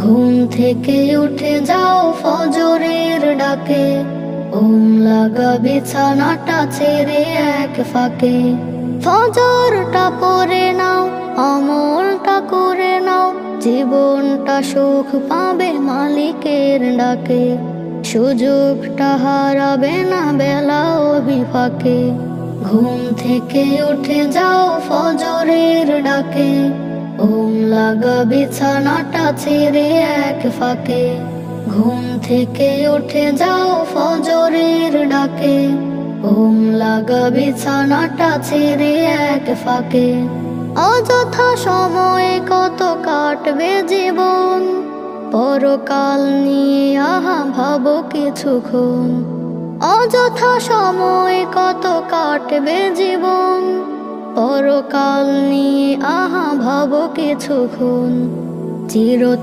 ঘুম থেকে উঠে যাও ফজরের ডাকে, ঘুম লাগা বিছানাটা ছেড়ে এক ফাঁকে। ফজরটা পড়ে নাও, আমলটা করে নাও, জীবনটা সুখ পাবে মালিকের ডাকে। সুযোগটা হারাবে না বেলা বিপাকে। ঘুম থেকে উঠে যাও ফজরের ডাকে, ঘুম লাগা বিছানাটা ছেড়ে এক ফাঁকে। ঘুম থেকে উঠে যাও ফজরের ডাকে, ঘুম লাগা বিছানাটা ছেড়ে এক ফাঁকে। অযথা সময় কত কাটবে জীবন, পরকাল নিয়ে আহা ভাবো কিছুক্ষণ। অযথা সময় কত কাটবে জীবন, পরকাল নিয়ে আহা ভাবো কিছুক্ষণ। চিরতরে